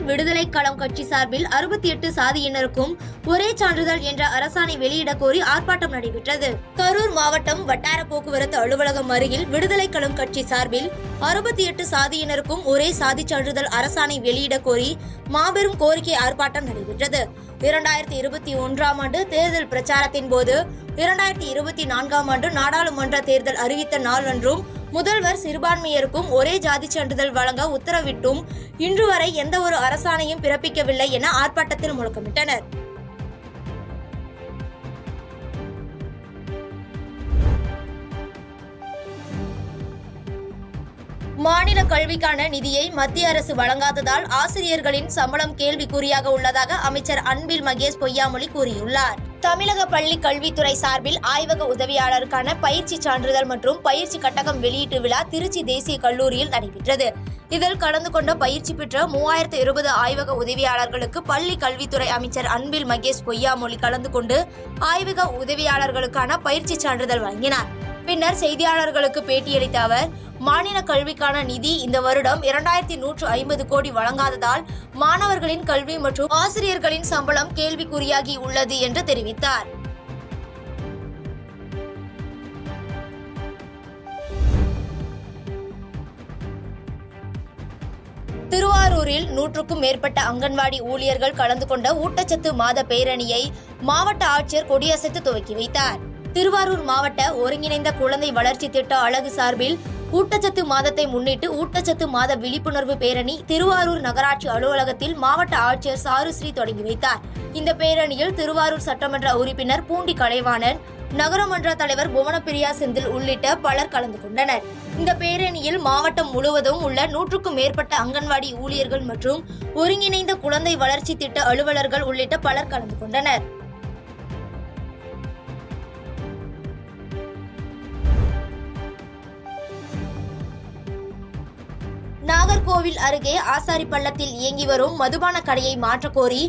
விடுதலை களம் கட்சி சார்பில் 68 சாதியினருக்கும் ஒரே சான்றிதழ் என்ற அரசாணை வெளியிட கோரி ஆர்ப்பாட்டம் நடைபெற்றது. கரூர் மாவட்டம் வட்டார போக்குவரத்து அலுவலகம் அருகில் விடுதலை களம் கட்சி சார்பில் 68 சாதியினருக்கும் ஒரே சாதி சான்றிதழ் அரசாணை வெளியிட கோரி மாபெரும் கோரிக்கை ஆர்ப்பாட்டம் நடைபெற்றது. 2021ஆம் ஆண்டு தேர்தல் பிரச்சாரத்தின் போது 2024ஆம் ஆண்டு நாடாளுமன்ற தேர்தல் அறிவித்த நாள் அன்றும் முதல்வர் சிறுபான்மையருக்கும் ஒரே ஜாதி சான்றிதழ் வழங்க உத்தரவிட்டும் இன்று வரை எந்த ஒரு அரசாணையும் பிறப்பிக்கவில்லை என ஆர்ப்பாட்டத்தில் முழக்கமிட்டனர். மாநில கல்விக்கான நிதியை மத்திய அரசு வழங்காததால் ஆசிரியர்களின் சம்பளம் கேள்விக்குறியாக உள்ளதாக அமைச்சர் அன்பில் மகேஷ் பொய்யாமொழி கூறியுள்ளார். தமிழக பள்ளி கல்வித்துறை சார்பில் ஆய்வக உதவியாளருக்கான பயிற்சி சான்றிதழ் மற்றும் பயிற்சி கட்டகம் வெளியீட்டு விழா திருச்சி தேசிய கல்லூரியில் நடைபெற்றது. இதில் கலந்து கொண்ட பயிற்சி பெற்ற 3020 ஆய்வக உதவியாளர்களுக்கு பள்ளி கல்வித்துறை அமைச்சர் அன்பில் மகேஷ் பொய்யாமொழி கலந்து கொண்டு ஆய்வக உதவியாளர்களுக்கான பயிற்சி சான்றிதழ் வழங்கினார். பின்னர் செய்தியாளர்களுக்கு பேட்டியளித்த அவர், மாநில கல்விக்கான நிதி இந்த வருடம் 2150 கோடி வழங்காததால் மாணவர்களின் கல்வி மற்றும் ஆசிரியர்களின் சம்பளம் கேள்விக்குறியாகி உள்ளது என்று தெரிவித்தார். திருவாரூரில் 100க்கும் மேற்பட்ட அங்கன்வாடி ஊழியர்கள் கலந்து கொண்ட ஊட்டச்சத்து மாத பேரணியை மாவட்ட ஆட்சியர் கொடியசைத்து துவக்கி வைத்தார். திருவாரூர் மாவட்ட ஒருங்கிணைந்த குழந்தை வளர்ச்சி திட்ட அலகு சார்பில் ஊட்டச்சத்து மாதத்தை முன்னிட்டு ஊட்டச்சத்து மாத விழிப்புணர்வு பேரணி திருவாரூர் நகராட்சி அலுவலகத்தில் மாவட்ட ஆட்சியர் சாருஸ்ரீ தொடங்கி வைத்தார். இந்த பேரணியில் திருவாரூர் சட்டமன்ற உறுப்பினர் பூண்டி கலைவாணன், நகரமன்ற தலைவர் புவனப்பிரியா செந்தில் உள்ளிட்ட பலர் கலந்து கொண்டனர். இந்த பேரணியில் மாவட்டம் முழுவதும் உள்ள 100க்கும் மேற்பட்ட அங்கன்வாடி ஊழியர்கள் மற்றும் ஒருங்கிணைந்த குழந்தை வளர்ச்சி திட்ட அலுவலர்கள் உள்ளிட்ட பலர் கலந்து கொண்டனர். நாகர்கோவில் அருகே ஆசாரிப்பள்ளத்தில் இயங்கி வரும் மதுபான கடையை மாற்றக்கோரி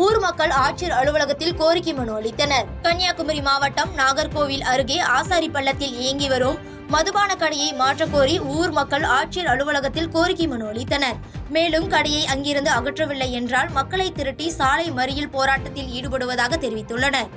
ஊர் மக்கள் ஆட்சியர் அலுவலகத்தில் கோரிக்கை மனு அளித்தனர். கன்னியாகுமரி மாவட்டம் நாகர்கோவில் அருகே ஆசாரிப்பள்ளத்தில் இயங்கி வரும் மதுபான கடையை மாற்றக்கோரி ஊர் மக்கள் ஆட்சியர் அலுவலகத்தில் கோரிக்கை மனு அளித்தனர். மேலும் கடையை அங்கிருந்து அகற்றவில்லை என்றால் மக்களை திரட்டி சாலை மறியல் போராட்டத்தில் ஈடுபடுவதாக தெரிவித்துள்ளனர்.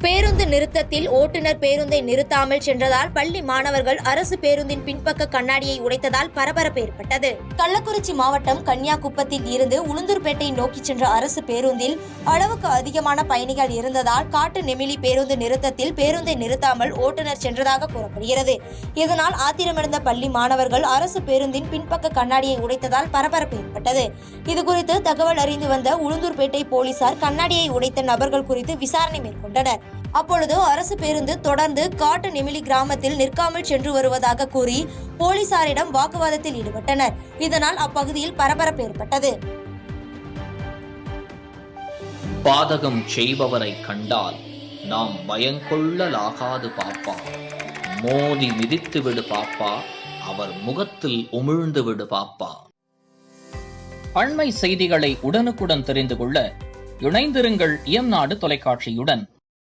பேருந்து நிறுத்தத்தில் ஓட்டுநர் பேருந்தை நிறுத்தாமல் சென்றதால் பள்ளி மாணவர்கள் அரசு பேருந்தின் பின்பக்க கண்ணாடியை உடைத்ததால் பரபரப்பு ஏற்பட்டது. கள்ளக்குறிச்சி மாவட்டம் கன்னியாகுப்பத்தில் இருந்து உளுந்தூர்பேட்டை நோக்கி சென்ற அரசு பேருந்தில் அளவுக்கு அதிகமான பயணிகள் இருந்ததால் காட்டு நெமிலி பேருந்து நிறுத்தத்தில் பேருந்தை நிறுத்தாமல் ஓட்டுநர் சென்றதாக கூறப்படுகிறது. இதனால் ஆத்திரமடைந்த பள்ளி மாணவர்கள் அரசு பேருந்தின் பின்பக்க கண்ணாடியை உடைத்ததால் பரபரப்பு ஏற்பட்டது. இதுகுறித்து தகவல் அறிந்து வந்த உளுந்தூர்பேட்டை போலீசார் கண்ணாடியை உடைத்த நபர்கள் குறித்து விசாரணை மேற்கொண்டனர். அப்பொழுது அரசு பேருந்து தொடர்ந்து காட்டு நெமிலி கிராமத்தில் நிற்காமல் சென்று வருவதாக கூறி போலீசாரிடம் வாக்குவாதத்தில் ஈடுபட்டனர். இதனால் அப்பகுதியில் பரபரப்பு ஏற்பட்டது. பாதகம் செய்பவரை கண்டால் நாம் பயங்கொள்ளலாகாது பாப்பா, மோதி மிதித்து விடு பாப்பா, அவர் முகத்தில் உமிழ்ந்து விடு பாப்பா. அண்மை செய்திகளை உடனுக்குடன் தெரிந்து கொள்ள இணைந்திருங்கள் இயம்நாடு தொலைக்காட்சியுடன்.